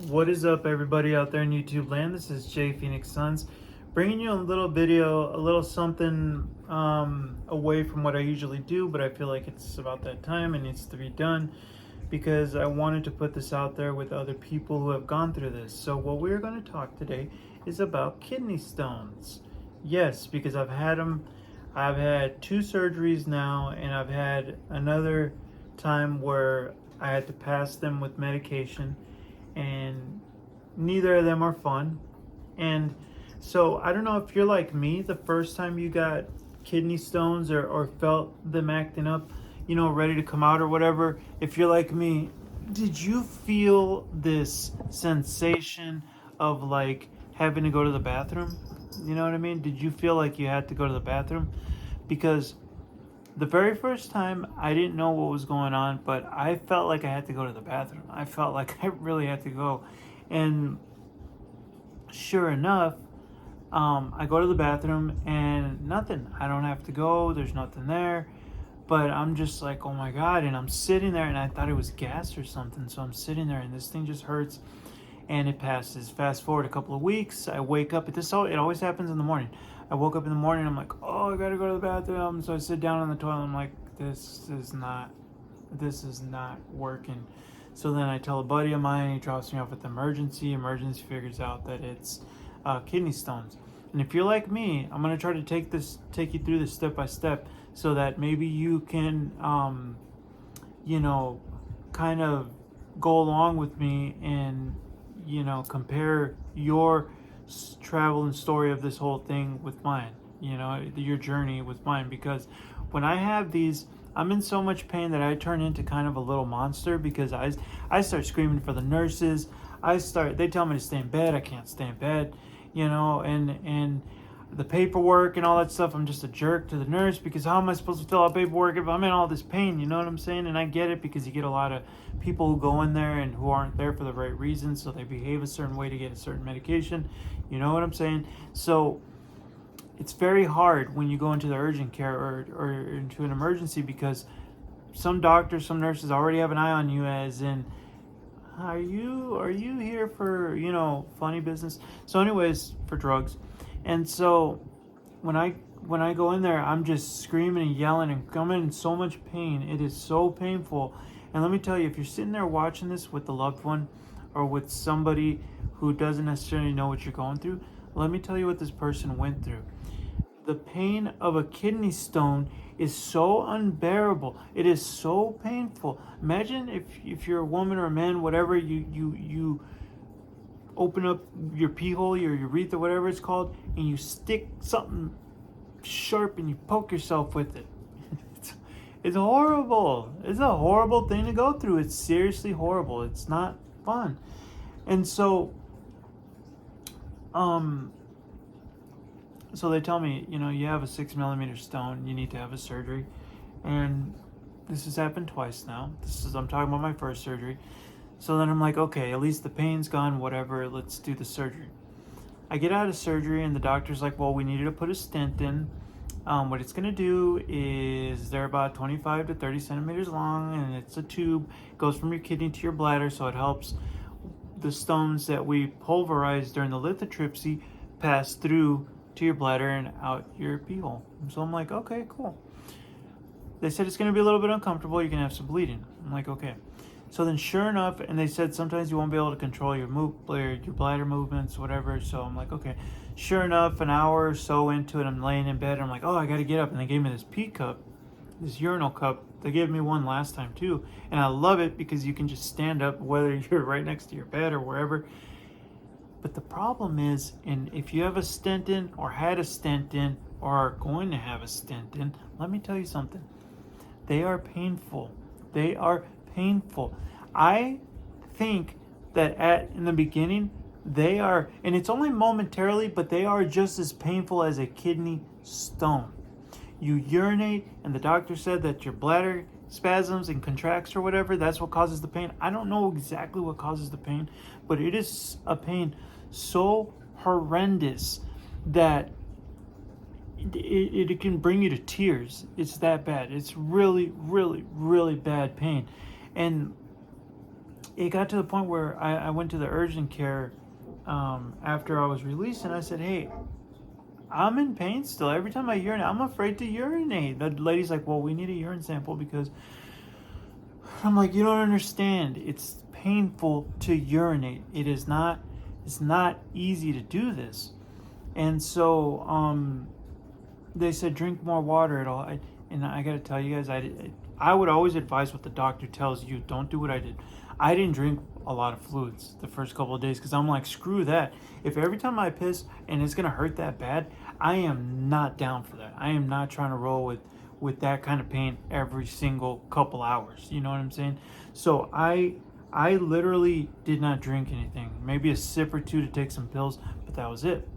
What is up, everybody out there in YouTube land? This is Jay Phoenix Sons, bringing you a little video, a little something away from what I usually do, but I feel like it's about that time. It needs to be done because I wanted to put this out there with other people who have gone through this. So what we're going to talk today is about kidney stones. Yes, because I've had them. I've had 2 surgeries now, and I've had another time where I had to pass them with medication, and neither of them are fun. And so I don't know if you're like me, the first time you got kidney stones or felt them acting up, ready to come out or whatever. If you're like me, did you feel this sensation of like having to go to the bathroom? You know what I mean? Did you feel like you had to go to the bathroom? Because the very first time I didn't know what was going on, but I felt like I had to go to the bathroom. I felt like I really had to go. And sure enough, I go to the bathroom and nothing. I don't have to go. There's nothing there. But I'm just like, oh my God. And I'm sitting there and I thought it was gas or something. So I'm sitting there and this thing just hurts and it passes. Fast forward a couple of weeks, I wake up. It always happens in the morning. I woke up in the morning. I'm like, oh, I gotta go to the bathroom. So I sit down on the toilet. I'm like, this is not working. So then I tell a buddy of mine. He drops me off at the emergency. Emergency figures out that it's kidney stones. And if you're like me, I'm gonna try to take you through this step by step, so that maybe you can, kind of go along with me and compare your travel and story of this whole thing with mine, your journey with mine. Because when I have these, I'm in so much pain that I turn into kind of a little monster, because I start screaming for the nurses. They tell me to stay in bed. I can't stay in bed, and the paperwork and all that stuff. I'm just a jerk to the nurse, because how am I supposed to fill out paperwork if I'm in all this pain? You know what I'm saying? And I get it, because you get a lot of people who go in there and who aren't there for the right reasons, so they behave a certain way to get a certain medication. You know what I'm saying? So it's very hard when you go into the urgent care or into an emergency, because some doctors, some nurses already have an eye on you, as in, are you here for funny business? So anyways, for drugs. And so when I go in there, I'm just screaming and yelling, and I'm in so much pain. It is so painful. And let me tell you, if you're sitting there watching this with a loved one or with somebody who doesn't necessarily know what you're going through, let me tell you what this person went through. The pain of a kidney stone is so unbearable. It is so painful. Imagine if you're a woman or a man, whatever, you open up your pee hole, your urethra, whatever it's called, and you stick something sharp and you poke yourself with it. It's horrible. It's a horrible thing to go through. It's seriously horrible. It's not fun. And um, so they tell me, you have a 6 millimeter stone. You need to have a surgery, and this has happened twice now. I'm talking about my first surgery. So then I'm like, okay, at least the pain's gone, whatever, let's do the surgery. I get out of surgery and the doctor's like, well, we needed to put a stent in. What it's going to do is they're about 25 to 30 centimeters long, and it's a tube. It goes from your kidney to your bladder, so it helps the stones that we pulverize during the lithotripsy pass through to your bladder and out your pee hole. So I'm like, okay, cool. They said it's going to be a little bit uncomfortable. You can have some bleeding. I'm like, okay. So then, sure enough, and they said sometimes you won't be able to control your bladder movements, whatever. So I'm like, okay. Sure enough, an hour or so into it, I'm laying in bed. And I'm like, oh, I got to get up. And they gave me this pee cup, this urinal cup. They gave me one last time too, and I love it because you can just stand up, whether you're right next to your bed or wherever. But the problem is, and if you have a stent in, or had a stent in, or are going to have a stent in, let me tell you something. They are painful. They are painful. I think that in the beginning, they are, and it's only momentarily, but they are just as painful as a kidney stone. You urinate, and the doctor said that your bladder spasms and contracts or whatever, that's what causes the pain. I don't know exactly what causes the pain, but it is a pain so horrendous that it can bring you to tears. It's that bad. It's really, really, really bad pain. And it got to the point where I went to the urgent care after I was released, and I said, hey, I'm in pain still. Every time I urinate, I'm afraid to urinate. The lady's like, well, we need a urine sample because I'm like, you don't understand. It's painful to urinate. It's not easy to do this. And so they said drink more water at all. And I got to tell you guys, I would always advise what the doctor tells you. Don't do what I did. I didn't drink a lot of fluids the first couple of days because I'm like, screw that. If every time I piss and it's going to hurt that bad, I am not down for that. I am not trying to roll with that kind of pain every single couple hours. You know what I'm saying? So I literally did not drink anything. Maybe a sip or two to take some pills, but that was it.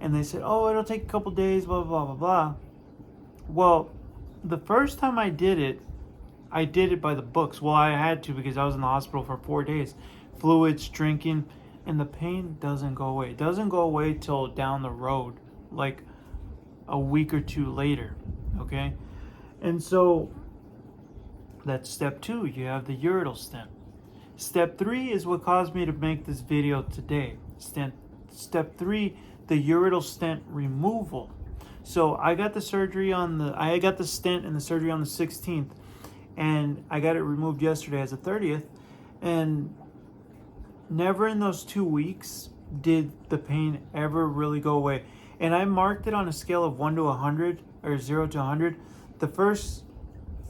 And they said, oh, it'll take a couple days, blah, blah, blah, blah. Well, the first time I did it by the books. Well, I had to because I was in the hospital for 4 days. Fluids, drinking, and the pain doesn't go away. It doesn't go away till down the road, like a week or two later, okay? And so that's step 2. You have the ureteral stent. Step 3 is what caused me to make this video today. Step 3, the ureteral stent removal. So I got the stent and the surgery on the 16th. And I got it removed yesterday as the 30th, and never in those 2 weeks did the pain ever really go away. And I marked it on a scale of 1 to 100, or 0 to 100. The first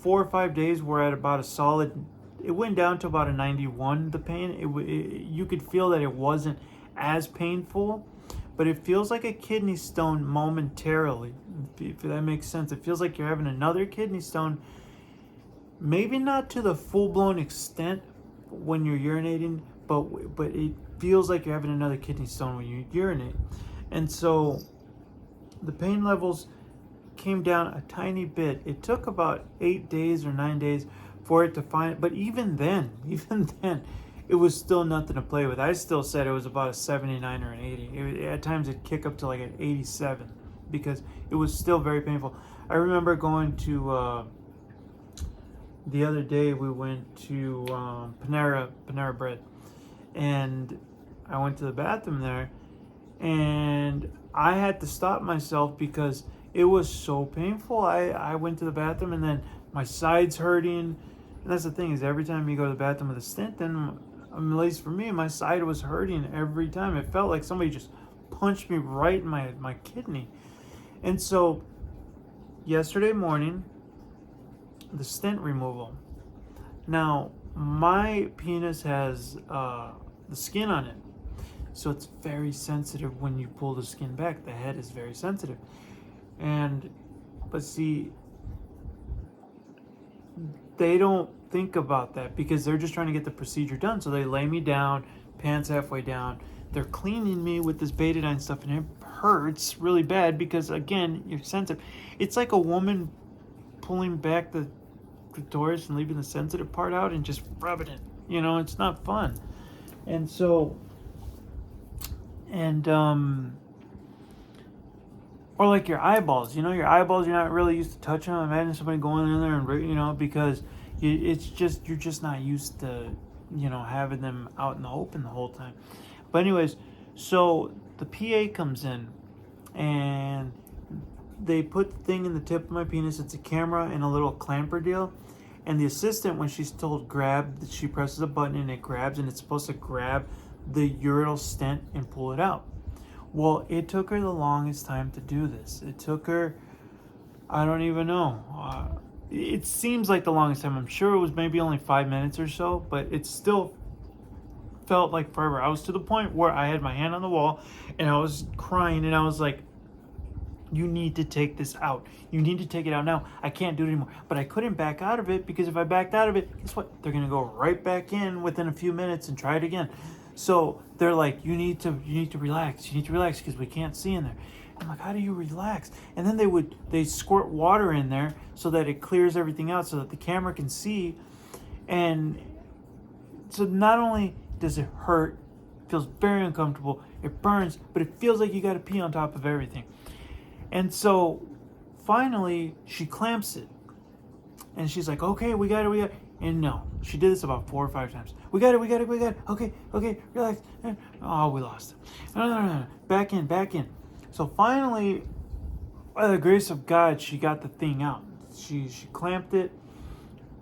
4 or 5 days were at about a solid, it went down to about a 91, the pain. You could feel that it wasn't as painful, but it feels like a kidney stone momentarily, if that makes sense. It feels like you're having another kidney stone. Maybe not to the full-blown extent when you're urinating, but it feels like you're having another kidney stone when you urinate. And so the pain levels came down a tiny bit. It took about 8 days or 9 days for it to find it. But even then, it was still nothing to play with. I still said it was about a 79 or an 80. At times it'd kick up to like an 87 because it was still very painful. I remember going to... the other day we went to Panera Bread, and I went to the bathroom there, and I had to stop myself because it was so painful. I went to the bathroom, and then my side's hurting. And that's the thing, is every time you go to the bathroom with a stent, then at least for me, my side was hurting every time. It felt like somebody just punched me right in my kidney. And so yesterday morning, the stent removal. Now, my penis has the skin on it, so it's very sensitive when you pull the skin back. The head is very sensitive. But see, they don't think about that because they're just trying to get the procedure done. So they lay me down, pants halfway down. They're cleaning me with this betadine stuff, and it hurts really bad because, again, you're sensitive. It's like a woman pulling back the clitoris and leaving the sensitive part out and just rubbing it. You know, it's not fun. And so, or like your eyeballs. You know, your eyeballs, you're not really used to touching them. Imagine somebody going in there and, you know, because you're just not used to, you know, having them out in the open the whole time. But anyways, so the PA comes in and they put the thing in the tip of my penis. It's a camera and a little clamper deal. And the assistant, when she's told grab, she presses a button and it grabs, and it's supposed to grab the ureteral stent and pull it out. Well, it took her the longest time to do this. It took her, I don't even know. It seems like the longest time. I'm sure it was maybe only 5 minutes or so, but it still felt like forever. I was to the point where I had my hand on the wall and I was crying, and I was like, you need to take this out. You need to take it out now. I can't do it anymore. But I couldn't back out of it because if I backed out of it, guess what? They're going to go right back in within a few minutes and try it again. So they're like, you need to relax. You need to relax because we can't see in there. I'm like, how do you relax? And then they squirt water in there so that it clears everything out so that the camera can see. And so not only does it hurt, it feels very uncomfortable, it burns, but it feels like you got to pee on top of everything. And so finally she clamps it. And she's like, okay, we got it. And no, She did this about 4 or 5 times. We got it. Okay, relax. Oh, we lost it. No. Back in. So finally, by the grace of God, she got the thing out. She clamped it,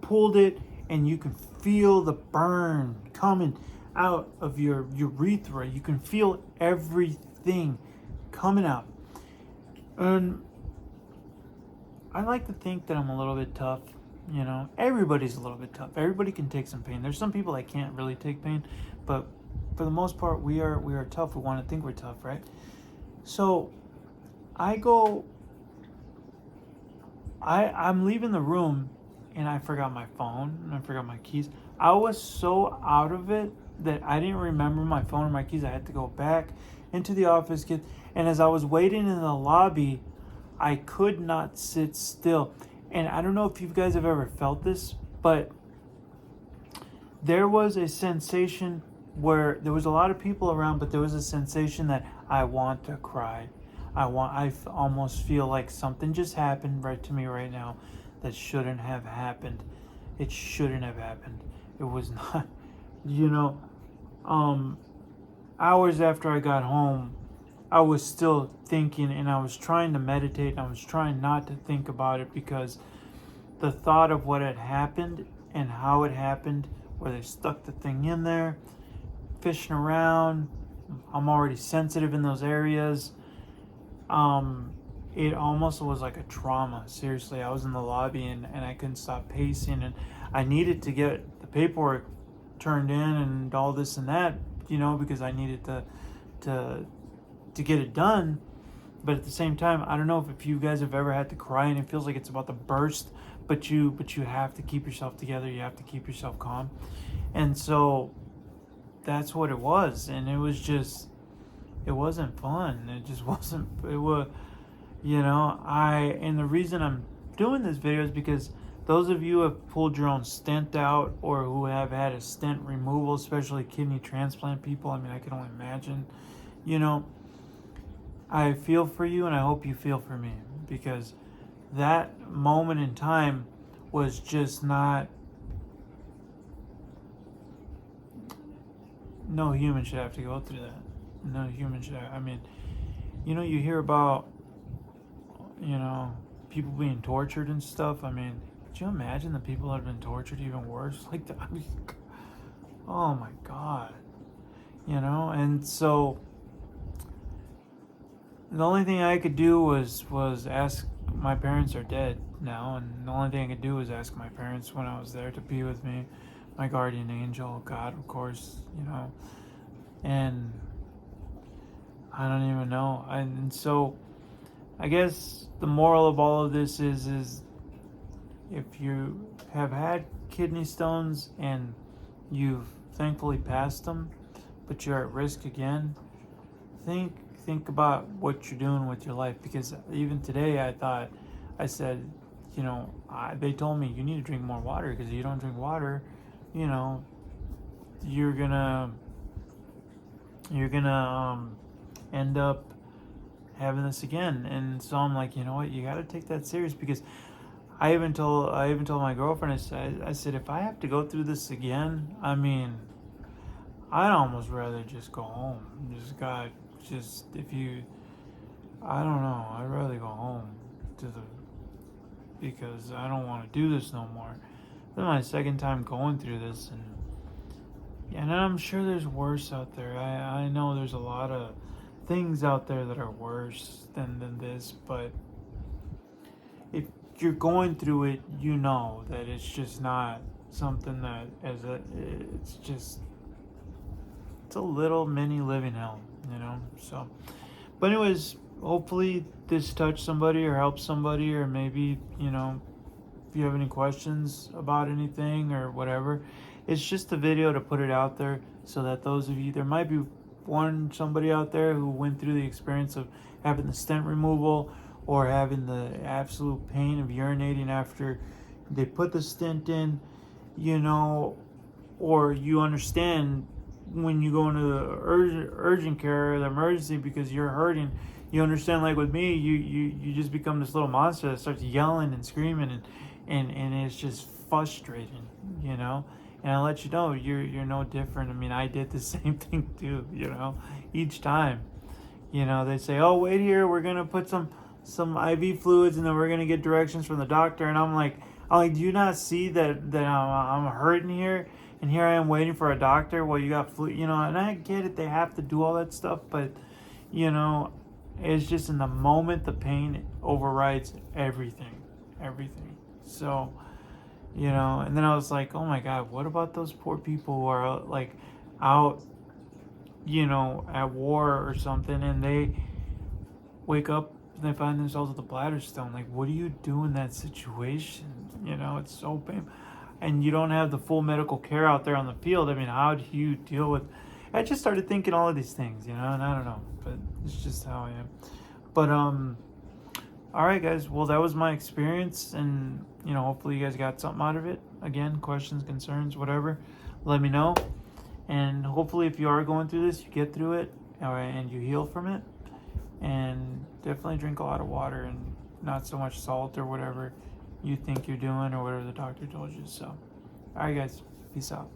pulled it, and you can feel the burn coming out of your urethra. You can feel everything coming out. And I like to think that I'm a little bit tough. You know, everybody's a little bit tough. Everybody can take some pain. There's some people that can't really take pain, but for the most part, we are tough. We want to think we're tough, right? So I'm leaving the room, and I forgot my phone and I forgot my keys. I was so out of it that I didn't remember my phone or my keys. I had to go back into the office, and as I was waiting in the lobby, I could not sit still. And I don't know if you guys have ever felt this, but there was a sensation where there was a lot of people around, but there was a sensation that I want to cry. I almost feel like something just happened right to me right now that shouldn't have happened. It shouldn't have happened. It was not, you know, hours after I got home, I was still thinking, and I was trying to meditate, and I was trying not to think about it, because the thought of what had happened and how it happened, where they stuck the thing in there, fishing around, I'm already sensitive in those areas. It almost was like a trauma. Seriously, I was in the lobby, and I couldn't stop pacing, and I needed to get the paperwork turned in and all this and that, you know, because I needed to get it done. But at the same time, I don't know if you guys have ever had to cry and it feels like it's about to burst, but you have to keep yourself together. You have to keep yourself calm. And so that's what it was. And it wasn't fun. It just wasn't. It was, you know, and the reason I'm doing this video is because those of you who have pulled your own stent out, or who have had a stent removal, especially kidney transplant people, I mean, I can only imagine, you know, I feel for you, and I hope you feel for me, because that moment in time was just not. No human should have to go through that. No human should. I mean, you know, you hear about, you know, people being tortured and stuff. I mean, could you imagine the people that have been tortured even worse? Like, I mean, oh my God, you know. And so the only thing I could do was ask. My parents are dead now, and the only thing I could do was ask my parents when I was there to be with me, my guardian angel, God, of course, you know. And I don't even know. And so I guess the moral of all of this is if you have had kidney stones and you've thankfully passed them, but you're at risk again, think about what you're doing with your life. Because even today I said, you know, they told me you need to drink more water, because if you don't drink water, you know, you're gonna end up having this again. And so I'm like, you know what, you got to take that serious. Because I even told my girlfriend, I said, if I have to go through this again, I mean, I'd almost rather just go home. I don't know, I'd rather go home because I don't want to do this no more. This is my second time going through this, and I'm sure there's worse out there. I know there's a lot of things out there that are worse than this, but if you're going through it, you know that it's just not something that it's a little mini living hell, you know. So, but anyways, hopefully this touched somebody or helped somebody, or maybe, you know, if you have any questions about anything or whatever, it's just a video to put it out there, so that those of you, there might be somebody out there who went through the experience of having the stent removal, or having the absolute pain of urinating after they put the stent in, you know, or you understand when you go into the urgent care or the emergency because you're hurting. You understand, like with me, you just become this little monster that starts yelling and screaming, and it's just frustrating, you know. And I let you know you're no different. I mean, I did the same thing too, you know, each time. You know, they say, "Oh, wait here, we're gonna put some IV fluids, and then we're gonna get directions from the doctor." And I'm like, do you not see that I'm hurting here, and here I am waiting for a doctor? Well, you got flu, you know, and I get it, they have to do all that stuff, but you know, it's just in the moment the pain overrides everything. So, you know, and then I was like, oh my God, what about those poor people who are like out, you know, at war or something, and they wake up and they find themselves with a bladder stone? Like, what do you do in that situation? You know, it's so painful, and you don't have the full medical care out there on the field. I mean, how do you deal with? I just started thinking all of these things, you know, and I don't know, but it's just how I am. But all right, guys. Well, that was my experience, and you know, hopefully you guys got something out of it. Again, questions, concerns, whatever, let me know. And hopefully, if you are going through this, you get through it, and you heal from it. And definitely drink a lot of water and not so much salt or whatever you think you're doing or whatever the doctor told you. So, all right, guys, peace out.